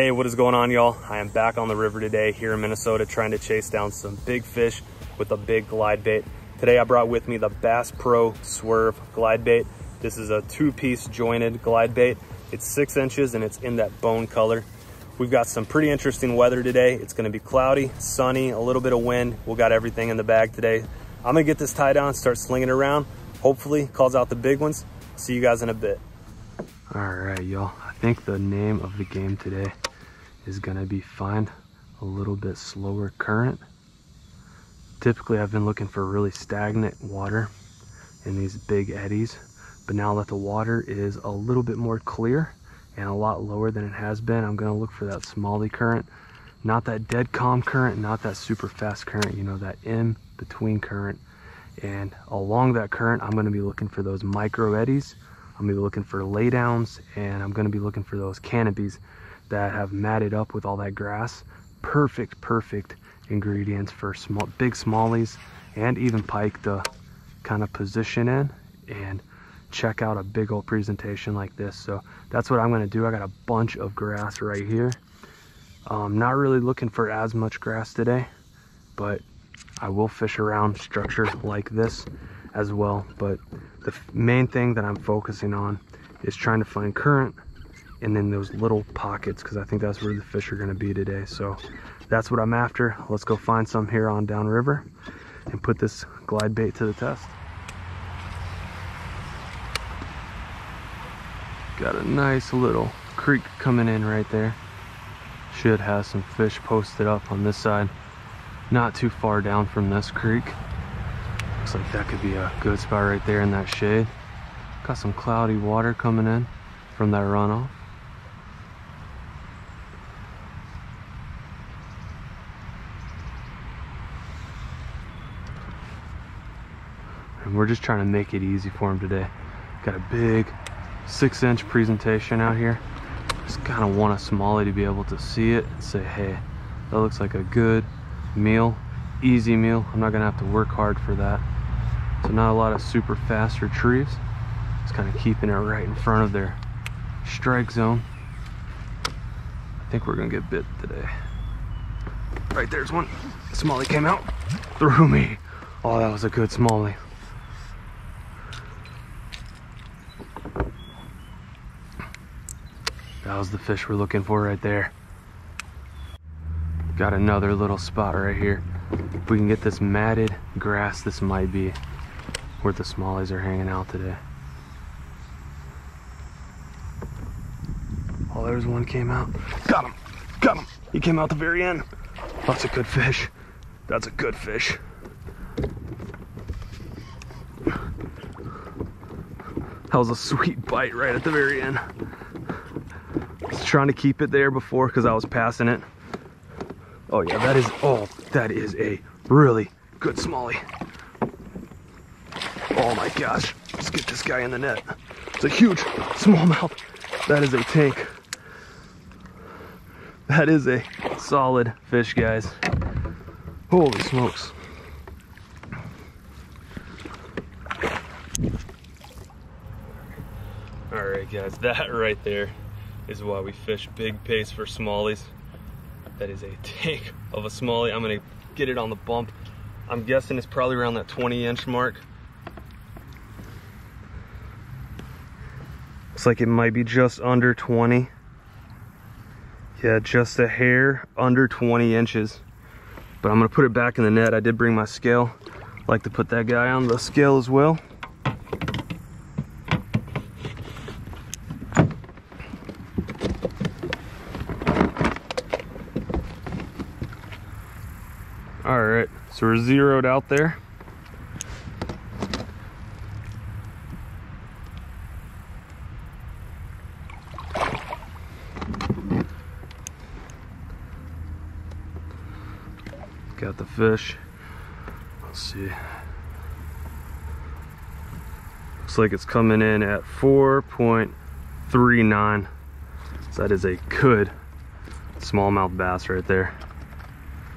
Hey, what is going on, y'all? I am back on the river today here in Minnesota trying to chase down some big fish with a big glide bait. Today I brought with me the Bass Pro Swerve glide bait. This is a 2-piece jointed glide bait. It's 6 inches and it's in that bone color. We've got some pretty interesting weather today. It's gonna be cloudy, sunny, a little bit of wind. We've got everything in the bag today. I'm gonna get this tie down, start slinging it around. Hopefully calls out the big ones. See you guys in a bit. All right, y'all. I think the name of the game today is gonna be find a little bit slower current. Typically I've been looking for really stagnant water in these big eddies, but now that the water is a little bit more clear and a lot lower than it has been, I'm gonna look for that smallie current. Not that dead calm current, not that super fast current, you know, that in between current. And along that current, I'm gonna be looking for those micro eddies. I'm gonna be looking for laydowns, and I'm gonna be looking for those canopies that have matted up with all that grass. Perfect ingredients for big smallies and even pike to kind of position in and check out a big old presentation like this. So that's what I'm gonna do. I got a bunch of grass right here. Not really looking for as much grass today, but I will fish around structures like this as well. But the main thing that I'm focusing on is trying to find current and then those little pockets, because I think that's where the fish are gonna be today. So that's what I'm after. Let's go find some here on downriver and put this glide bait to the test. Got a nice little creek coming in right there. Should have some fish posted up on this side, not too far down from this creek. Looks like that could be a good spot right there in that shade. Got some cloudy water coming in from that runoff. And we're just trying to make it easy for him today. Got a big 6-inch presentation out here. Just kind of want a smallie to be able to see it and say, hey, that looks like a good meal, easy meal. I'm not gonna have to work hard for that. So not a lot of super fast retrieves. Just kind of keeping it right in front of their strike zone. I think we're gonna get bit today. Right there's one. Smallie came out through me. Oh, that was a good smallie. That was the fish we're looking for right there. Got another little spot right here. If we can get this matted grass, this might be where the smallies are hanging out today. Oh, there's one came out. Got him, got him. He came out the very end. That's a good fish. That's a good fish. That was a sweet bite right at the very end. I was trying to keep it there before because I was passing it. Oh yeah, that is a really good smallie. Oh my gosh, let's get this guy in the net. It's a huge smallmouth. That is a tank. That is a solid fish, guys. Holy smokes. All right, guys, that right there is why we fish big pace for smallies. That is a tank of a smallie. I'm gonna get it on the bump. I'm guessing it's probably around that 20-inch mark. Looks like it might be just under 20. Yeah, just a hair under 20 inches. But I'm gonna put it back in the net. I did bring my scale. I'd like to put that guy on the scale as well. All right, so we're zeroed out there. Got the fish. Let's see. Looks like it's coming in at 4.39. So that is a good smallmouth bass right there.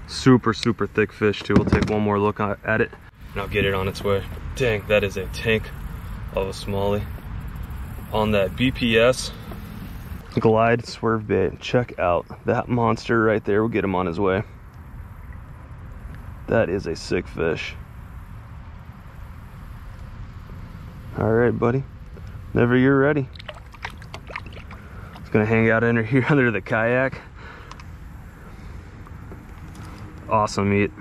Super thick fish too. We'll take one more look at it and I'll get it on its way. Dang, that is a tank of a smallie. On that BPS, glide swerve bait. Check out that monster right there. We'll get him on his way. That is a sick fish. All right, buddy. Whenever you're ready. It's gonna hang out under here under the kayak. Awesome meat.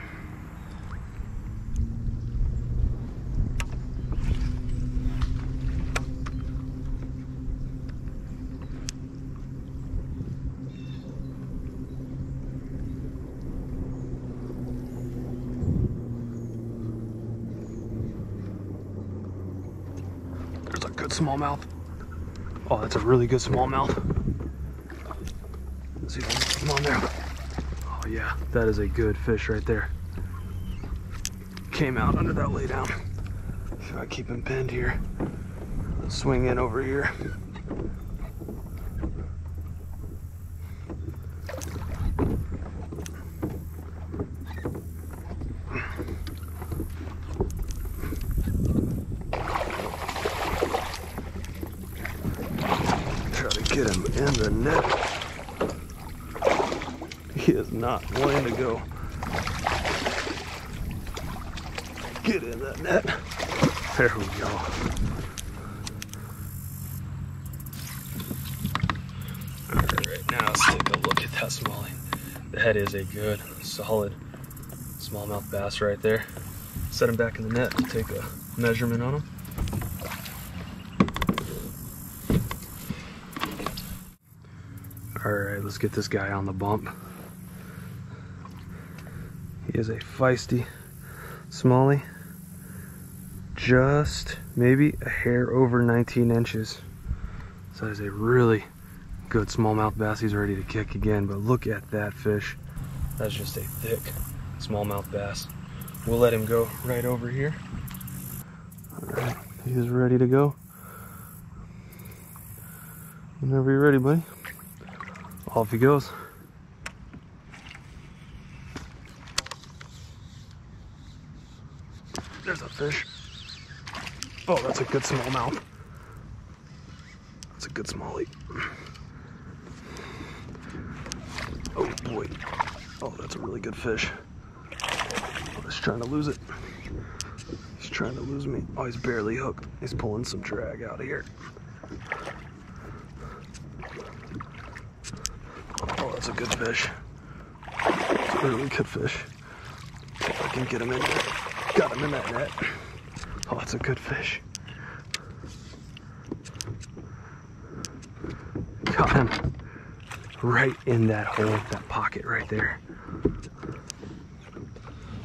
There's a good smallmouth. Oh, that's a really good smallmouth. Let's see if I can get him on there. Oh yeah, that is a good fish right there. Came out under that lay down. Should I keep him pinned here? Let's swing in over here. Try to get him in the net. He is not wanting to go. Get in that net. There we go. Alright, now let's take a look at that smallie. That is a good, solid smallmouth bass right there. Set him back in the net and take a measurement on him. Alright, let's get this guy on the bump. He is a feisty smallie, just maybe a hair over 19 inches. So that is a really good smallmouth bass. He's ready to kick again, but look at that fish. That's just a thick smallmouth bass. We'll let him go right over here. All right, he is ready to go. Whenever you're ready, buddy. Off he goes. There's a fish. Oh, that's a good smallmouth. That's a good smallie. Oh boy. Oh, that's a really good fish. Oh, he's trying to lose it. He's trying to lose me. Oh, he's barely hooked. He's pulling some drag out of here. Oh, that's a good fish. It's a really good fish. If I can get him in there. Got him in that net. Oh, that's a good fish. Got him right in that hole, that pocket right there.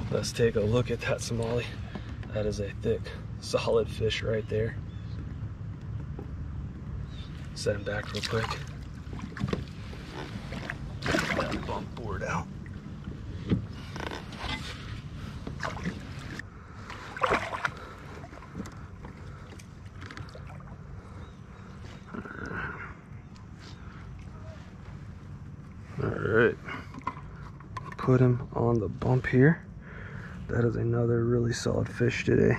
Let's take a look at that smallie. That is a thick, solid fish right there. Set him back real quick. Get that bump board out. Alright, put him on the bump here. That is another really solid fish today.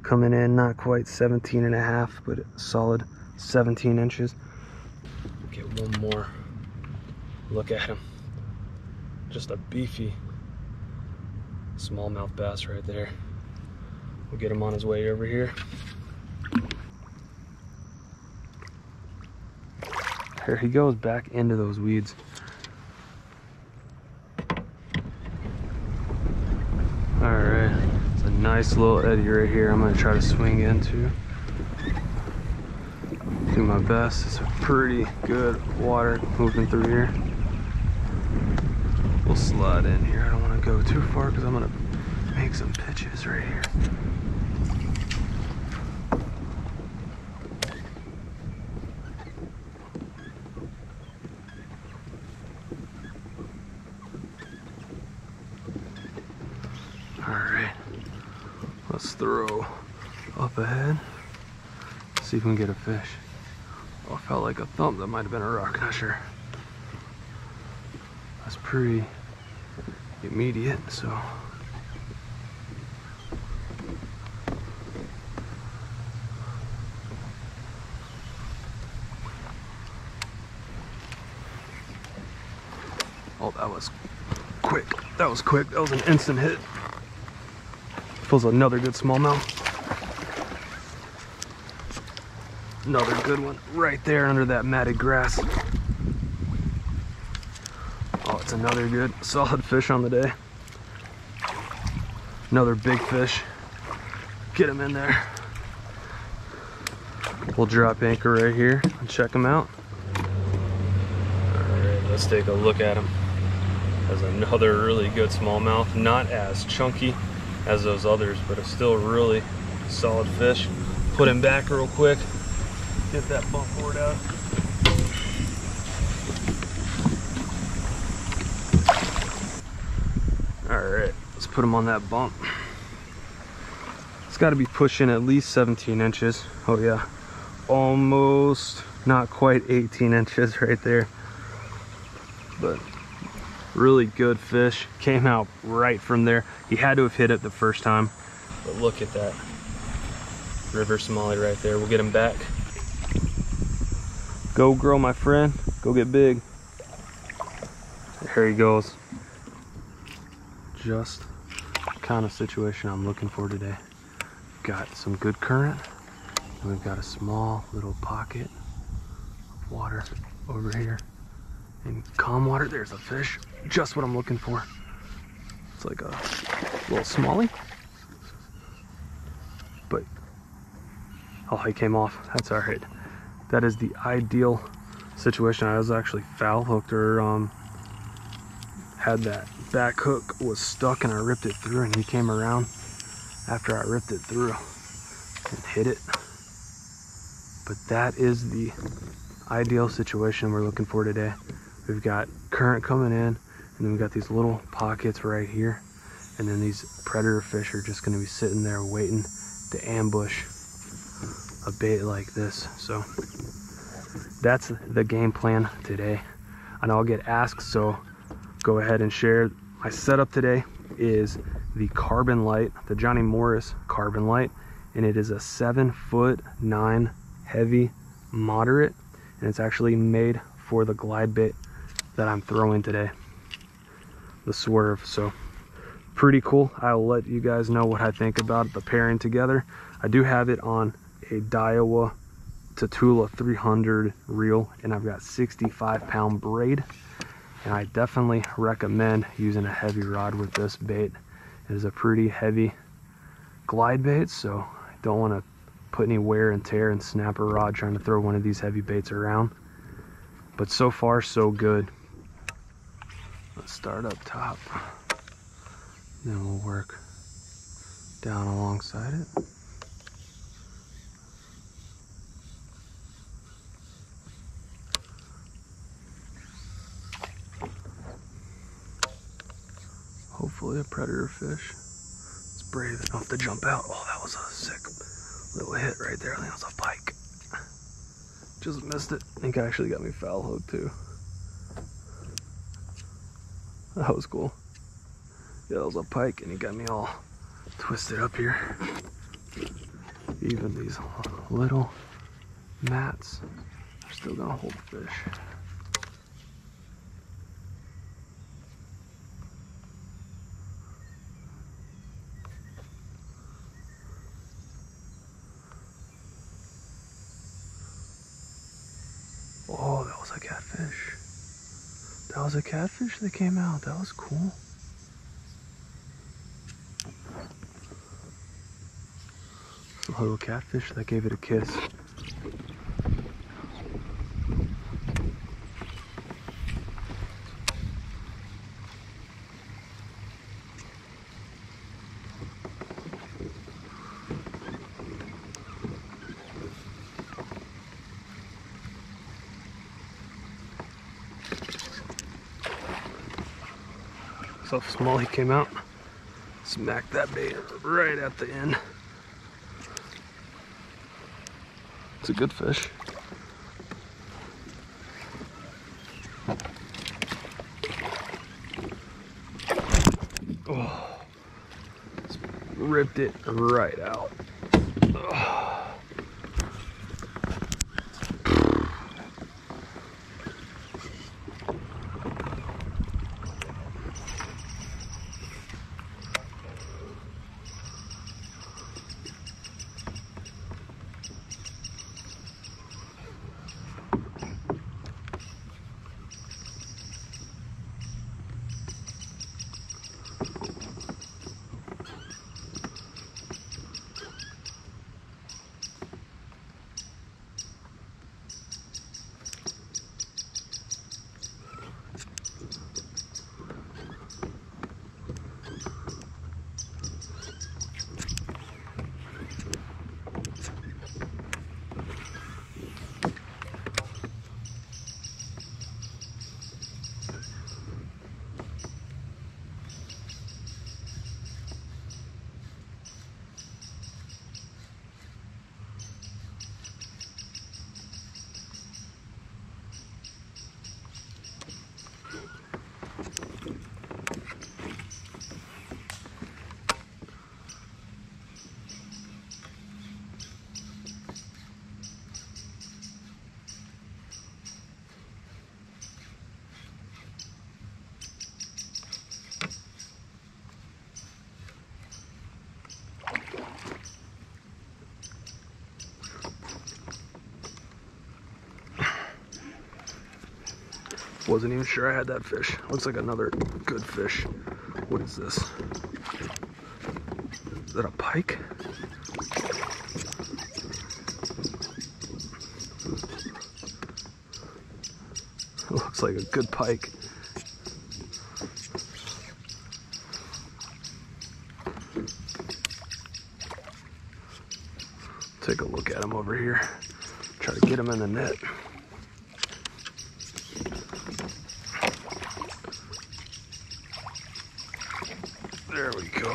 Coming in not quite 17 and a half, but solid 17 inches. Get one more look at him. Just a beefy smallmouth bass right there. We'll get him on his way over here. There he goes, back into those weeds. Alright, it's a nice little eddy right here. I'm going to try to swing into. Do my best. It's a pretty good water moving through here. We'll slide in here. I don't want to go too far because I'm going to make some pitches right here. Alright, let's throw up ahead, see if we can get a fish. Oh, it felt like a thump. That might have been a rock, not sure. That's pretty immediate, so. Oh, that was quick. That was quick. That was an instant hit. Feels another good smallmouth. Another good one right there under that matted grass. Oh, it's another good solid fish on the day. Another big fish. Get him in there. We'll drop anchor right here and check him out. Alright, let's take a look at him. That's another really good smallmouth. Not as chunky as those others, but it's still really solid fish. Put him back real quick. Get that bump board out. Alright, let's put him on that bump. It's got to be pushing at least 17 inches. Oh yeah, almost, not quite 18 inches right there. But really good fish. Came out right from there. He had to have hit it the first time. But look at that river smallie right there. We'll get him back. Go grow, my friend. Go get big. There he goes. Just the kind of situation I'm looking for today. Got some good current, and we've got a small little pocket of water over here. In calm water, there's a fish. Just what I'm looking for. It's like a little smallie. But, oh, he came off. That's all right. That is the ideal situation. I was actually foul hooked, or had that back hook was stuck and I ripped it through, and he came around after I ripped it through and hit it. But that is the ideal situation we're looking for today. We've got current coming in, and then we've got these little pockets right here, and then these predator fish are just going to be sitting there waiting to ambush a bait like this. So that's the game plan today. I know I'll get asked, so go ahead and share. My setup today is the Carbon Light, the Johnny Morris Carbon Light, and it is a 7'9" heavy moderate, and it's actually made for the glide bait that I'm throwing today, the Swerve. So pretty cool. I'll let you guys know what I think about the pairing together. I do have it on a Daiwa Tatula 300 reel, and I've got 65-pound braid, and I definitely recommend using a heavy rod with this bait. It is a pretty heavy glide bait, so I don't want to put any wear and tear and snap a rod trying to throw one of these heavy baits around. But so far so good. Let's start up top, then we'll work down alongside it. Hopefully a predator fish. It's brave enough to jump out. Oh, that was a sick little hit right there. I think that was a pike. Just missed it. I think I actually got me foul hooked too. That was cool. Yeah, that was a pike, and he got me all twisted up here. Even these little mats are still gonna hold fish. Oh, that was a catfish. That was a catfish that came out. That was cool. It's a little catfish that gave it a kiss. So Smalley came out, smacked that bait right at the end. It's a good fish. Oh, ripped it right out. Oh. wasn't even sure I had that fish. Looks like another good fish. What is this? Is that a pike? Looks like a good pike. Take a look at him over here. Try to get him in the net. There we go.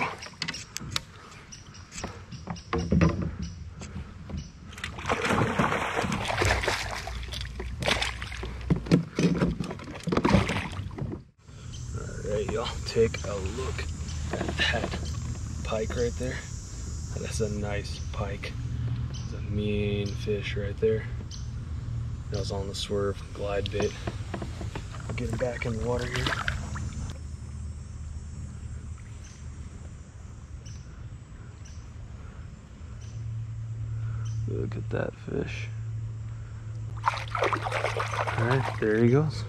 Alright, y'all, take a look at that pike right there. That's a nice pike. It's a mean fish right there. That was on the Swerve glide bait. I'll get him back in the water here. Look at that fish. Alright, there he goes.